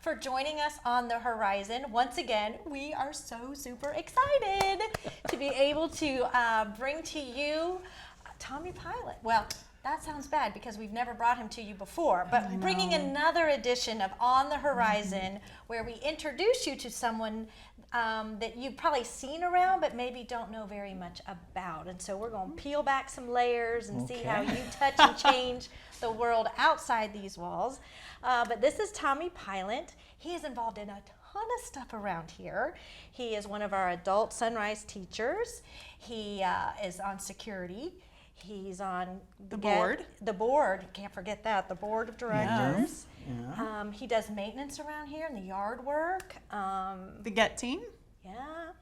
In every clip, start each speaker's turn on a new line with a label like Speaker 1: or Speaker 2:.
Speaker 1: for joining us on the Horizon. Once again, we are so super excited to be able to bring to you Tommy Pylant. Well, that sounds bad because we've never brought him to you before, but bringing another edition of On the Horizon where we introduce you to someone that you've probably seen around but maybe don't know very much about. And so we're going to peel back some layers and see how you touch and change the world outside these walls. But this is Tommy Pylant. He is involved in a ton of stuff around here. He is one of our adult Sunrise teachers. He is on security. He's on
Speaker 2: the board.
Speaker 1: Can't forget that. The board of directors. Yeah. He does maintenance around here and the yard work.
Speaker 2: The Get team.
Speaker 1: Yeah.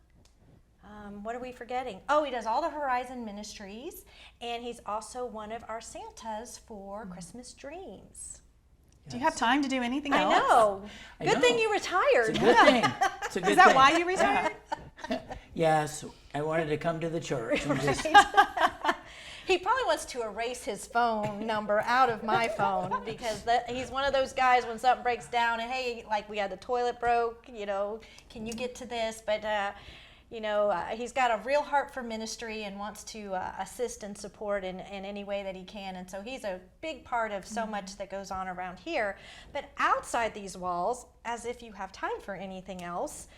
Speaker 1: What are we forgetting? Oh, he does all the Horizon Ministries, and he's also one of our Santas for Christmas Dreams.
Speaker 2: Yes. Do you have time to do anything else?
Speaker 1: I know. Good thing you retired.
Speaker 3: It's a good thing. It's a good
Speaker 2: Is that
Speaker 3: thing.
Speaker 2: why you retired?
Speaker 3: Yes, I wanted to come to the church and just.
Speaker 1: He probably wants to erase his phone number out of my phone because he's one of those guys when something breaks down and hey, like we had the toilet broke, can you get to this? But he's got a real heart for ministry and wants to assist and support in any way that he can. And so he's a big part of so much that goes on around here. But outside these walls, as if you have time for anything else,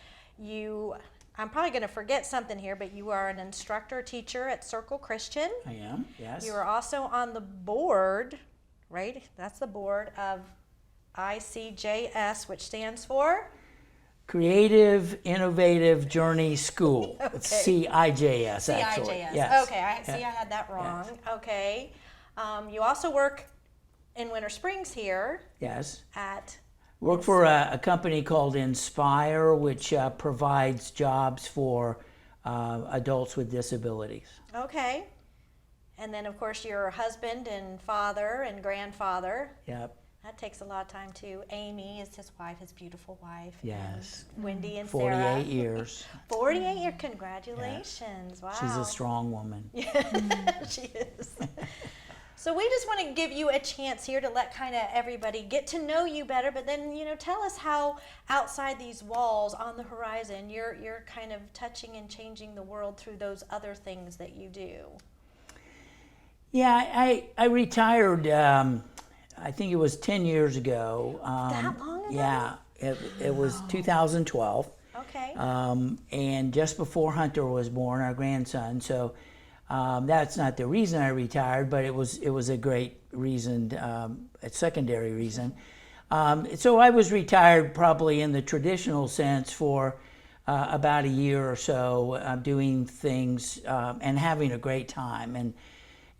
Speaker 1: I'm probably going to forget something here, but you are an instructor teacher at Circle Christian.
Speaker 3: I am, yes.
Speaker 1: You are also on the board, right? That's the board of ICJS, which stands for?
Speaker 3: Creative Innovative Journey School. Okay. It's CIJS, actually.
Speaker 1: CIJS.
Speaker 3: Yes.
Speaker 1: Okay, I had that wrong.
Speaker 3: Yes.
Speaker 1: Okay. You also work in Winter Springs here.
Speaker 3: Yes.
Speaker 1: Work
Speaker 3: for a company called Inspire, which provides jobs for adults with disabilities.
Speaker 1: Okay. And then, of course, your husband and father and grandfather.
Speaker 3: Yep.
Speaker 1: That takes a lot of time, too. Amy is his wife, his beautiful wife.
Speaker 3: Yes.
Speaker 1: And Wendy and
Speaker 3: 48
Speaker 1: Sarah.
Speaker 3: 48 years.
Speaker 1: 48 years. Congratulations.
Speaker 3: Yes.
Speaker 1: Wow.
Speaker 3: She's a strong woman.
Speaker 1: She is. So we just want to give you a chance here to let kind of everybody get to know you better, but then, tell us how outside these walls on the Horizon, you're kind of touching and changing the world through those other things that you do.
Speaker 3: Yeah, I retired, I think it was 10 years ago.
Speaker 1: That long ago?
Speaker 3: Yeah, it was 2012.
Speaker 1: Okay.
Speaker 3: And just before Hunter was born, our grandson, so that's not the reason I retired, but it was a great reason, a secondary reason. So I was retired probably in the traditional sense for about a year or so, doing things and having a great time,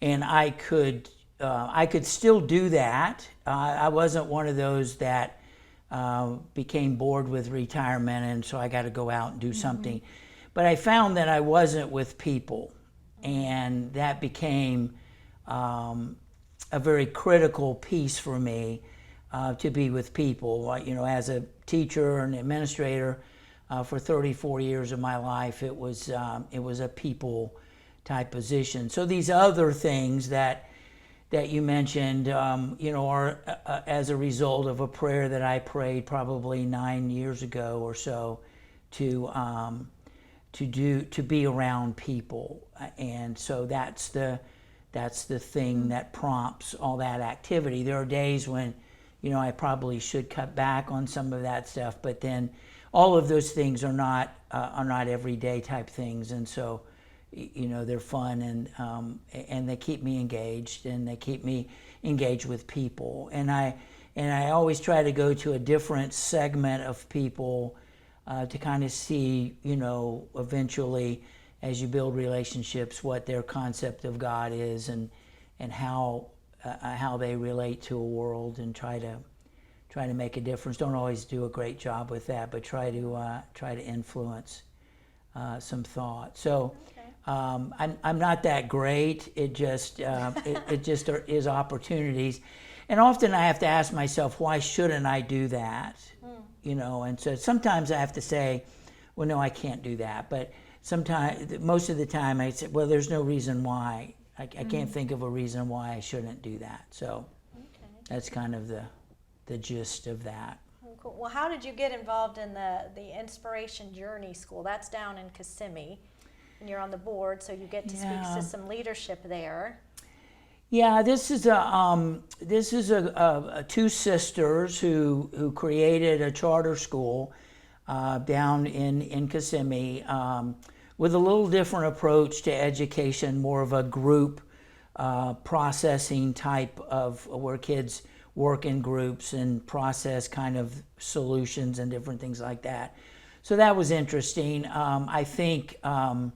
Speaker 3: and I could still do that. I wasn't one of those that became bored with retirement, and so I got to go out and do something. But I found that I wasn't with people. And that became a very critical piece for me to be with people. As a teacher and administrator for 34 years of my life, it was a people type position. So these other things that you mentioned, are as a result of a prayer that I prayed probably 9 years ago or so to be around people, and so that's the thing that prompts all that activity. There are days when I probably should cut back on some of that stuff, but then all of those things are not everyday type things, and so they're fun and they keep me engaged, and they keep me engaged with people, and I always try to go to a different segment of people to kind of see, eventually as you build relationships, what their concept of God is and how they relate to a world, and try to make a difference. Don't always do a great job with that, but try to influence some thought. So I'm not that great. It just is opportunities, and often I have to ask myself, why shouldn't I do that? And so sometimes I have to say, well, no, I can't do that. But most of the time I say, well, there's no reason why. I can't think of a reason why I shouldn't do that. So that's kind of the gist of that.
Speaker 1: cool. Well, how did you get involved in the Inspiration Journey School? That's down in Kissimmee, and you're on the board, so you get to speak to some leadership there.
Speaker 3: Yeah, this is a two sisters who created a charter school down in Kissimmee with a little different approach to education, more of a group processing type of where kids work in groups and process kind of solutions and different things like that. So that was interesting. I think the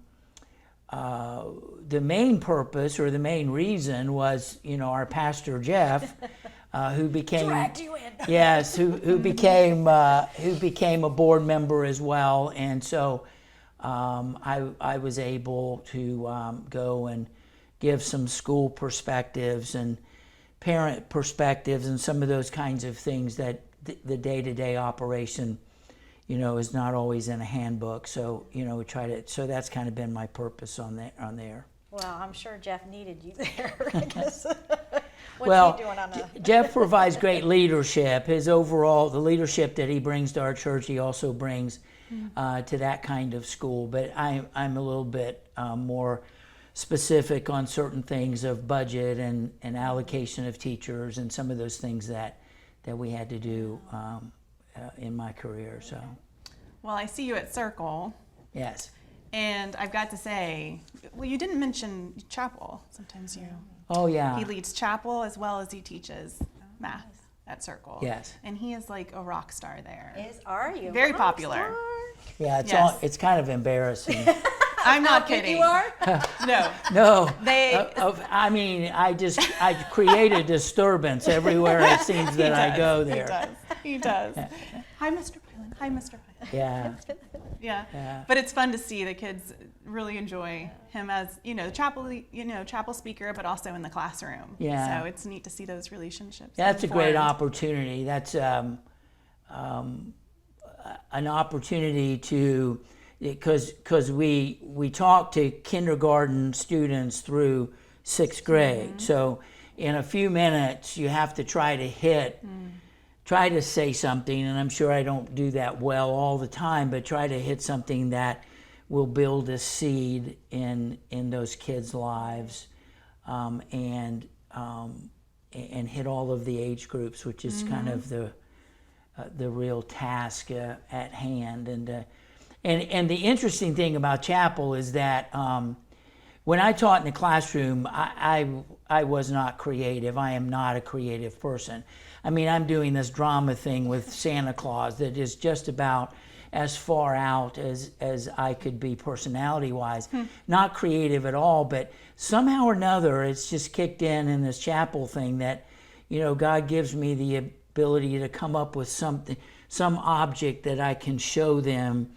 Speaker 3: main purpose or the main reason was, our pastor Jeff, who became
Speaker 1: Dragged you in.
Speaker 3: yes, who became a board member as well, and so I was able to go and give some school perspectives and parent perspectives and some of those kinds of things that the day-to-day operation, is not always in a handbook. So, we try to. So that's kind of been my purpose on there.
Speaker 1: Well, I'm sure Jeff needed you there. I guess. What's
Speaker 3: Well,
Speaker 1: he doing on
Speaker 3: Jeff provides great leadership. The leadership that he brings to our church, he also brings to that kind of school. But I'm a little bit more specific on certain things of budget and allocation of teachers and some of those things that we had to do in my career. So,
Speaker 2: Well, I see you at Circle,
Speaker 3: yes.
Speaker 2: and I've got to say, well, you didn't mention chapel. Sometimes you.
Speaker 3: Oh yeah.
Speaker 2: He leads chapel as well as he teaches math at Circle.
Speaker 3: Yes.
Speaker 2: And he is like a rock star there.
Speaker 1: Are you
Speaker 2: Very
Speaker 1: rock
Speaker 2: popular.
Speaker 1: star?
Speaker 3: Yeah, it's
Speaker 2: Yes.
Speaker 3: it's kind of embarrassing.
Speaker 2: I'm not
Speaker 1: How big
Speaker 2: kidding.
Speaker 1: you are?
Speaker 2: No.
Speaker 3: No,
Speaker 2: They-
Speaker 3: I create a disturbance everywhere it seems that I go there.
Speaker 2: He does. Hi, Mr. Pylant. Hi, Mr. Pylant.
Speaker 3: Yeah,
Speaker 2: Yeah.
Speaker 3: Yeah.
Speaker 2: But it's fun to see the kids really enjoy him as, chapel speaker, but also in the classroom.
Speaker 3: Yeah.
Speaker 2: So it's neat to see those relationships.
Speaker 3: that's a great
Speaker 2: formed.
Speaker 3: opportunity. That's an opportunity to, because we talk to kindergarten students through sixth grade. So in a few minutes, you have to try to say something, and I'm sure I don't do that well all the time, but try to hit something that will build a seed in those kids' lives, and hit all of the age groups, which is kind of the real task at hand. And the interesting thing about chapel is that when I taught in the classroom, I was not creative. I am not a creative person. I mean, I'm doing this drama thing with Santa Claus that is just about as far out as I could be personality-wise. Not creative at all, but somehow or another, it's just kicked in this chapel thing that, God gives me the ability to come up with some object that I can show them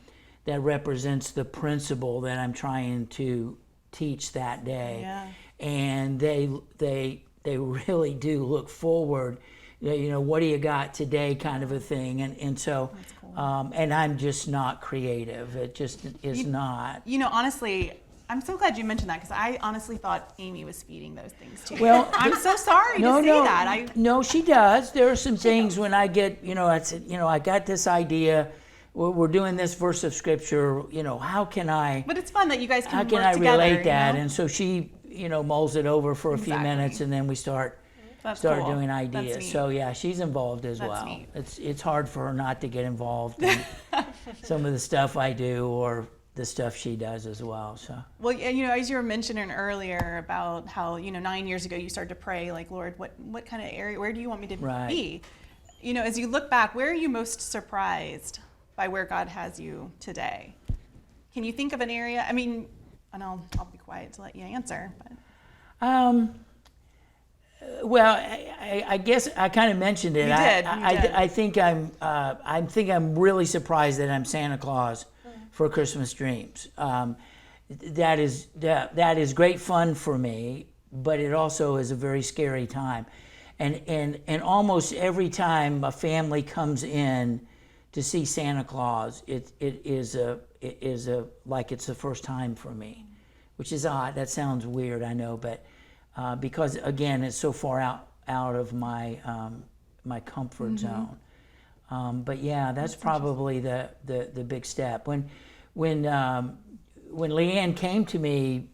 Speaker 3: that represents the principle that I'm trying to teach that day.
Speaker 2: Yeah.
Speaker 3: And they really do look forward, what do you got today kind of a thing. And so, and I'm just not creative. It just is not.
Speaker 2: Honestly, I'm so glad you mentioned that because I honestly thought Amy was feeding those things too.
Speaker 3: Well,
Speaker 2: I'm so sorry to say that.
Speaker 3: No, she does. There are some things when I get, I said, I got this idea. We're doing this verse of scripture. How can I?
Speaker 2: But it's fun that you guys can
Speaker 3: How
Speaker 2: work
Speaker 3: can I
Speaker 2: together,
Speaker 3: relate that? And so she, mulls it over for a few
Speaker 2: Exactly.
Speaker 3: minutes, and then we start
Speaker 2: That's
Speaker 3: cool.
Speaker 2: That's
Speaker 3: doing ideas.
Speaker 2: neat.
Speaker 3: So yeah, she's involved as
Speaker 2: That's
Speaker 3: well.
Speaker 2: neat.
Speaker 3: It's hard for her not to get involved in some of the stuff I do or the stuff she does as well. So
Speaker 2: Well, as you were mentioning earlier about how 9 years ago you started to pray, like, Lord, what kind of area? Where do you want me to
Speaker 3: Right.
Speaker 2: be? As you look back, where are you most surprised by where God has you today? Can you think of an area? I mean, and I'll be quiet to let you answer. But.
Speaker 3: Well, I guess I kind of mentioned it.
Speaker 2: You did.
Speaker 3: I think I'm really surprised that I'm Santa Claus for Christmas Dreams. That is great fun for me, but it also is a very scary time. And almost every time a family comes in to see Santa Claus, it is like it's the first time for me, which is odd. That sounds weird, I know, but because again, it's so far out of my my comfort zone. But yeah, that's probably the big step. When Leanne came to me,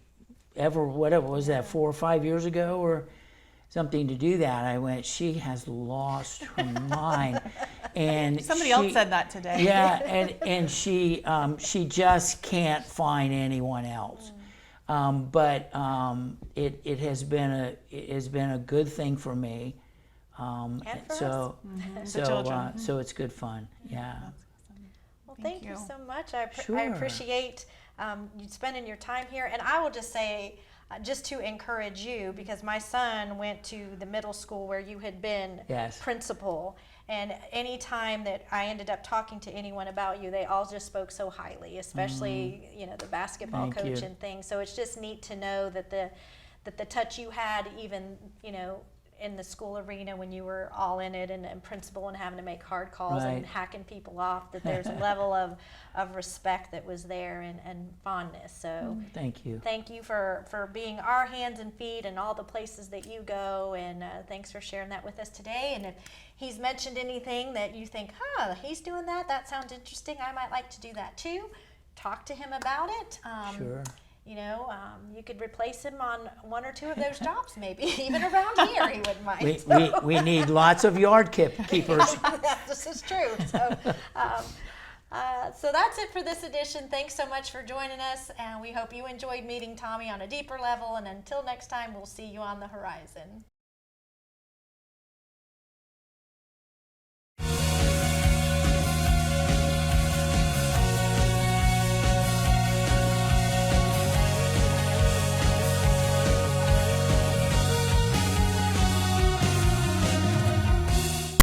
Speaker 3: whatever was that, 4 or 5 years ago or something, to do that, I went, she has lost her mind. And
Speaker 2: Somebody else said that today.
Speaker 3: Yeah, and she just can't find anyone else. But it has been a good thing for me.
Speaker 1: And for
Speaker 3: so
Speaker 1: us.
Speaker 2: The children.
Speaker 3: so it's good fun. Yeah.
Speaker 1: Well, thank you so much. I
Speaker 3: Sure.
Speaker 1: appreciate you spending your time here. And I will just say, just to encourage you, because my son went to the middle school where you had been
Speaker 3: Yes.
Speaker 1: principal. And any time that I ended up talking to anyone about you, they all just spoke so highly, especially the basketball
Speaker 3: Thank
Speaker 1: coach
Speaker 3: you.
Speaker 1: and things. So it's just neat to know that the touch you had, even in the school arena when you were all in it and principal and having to make hard calls and
Speaker 3: Right.
Speaker 1: hacking people off, that there's a level of respect that was there and fondness. So
Speaker 3: Thank you.
Speaker 1: thank you for being our hands and feet and all the places that you go, and thanks for sharing that with us today. And if he's mentioned anything that you think, he's doing that sounds interesting, I might like to do that too, talk to him about it.
Speaker 3: Sure.
Speaker 1: You could replace him on 1 or 2 of those jobs, maybe even around here. He wouldn't mind.
Speaker 3: We need lots of yard keepers.
Speaker 1: This is true. So, so that's it for this edition. Thanks so much for joining us, and we hope you enjoyed meeting Tommy on a deeper level. And until next time, we'll see you on the horizon.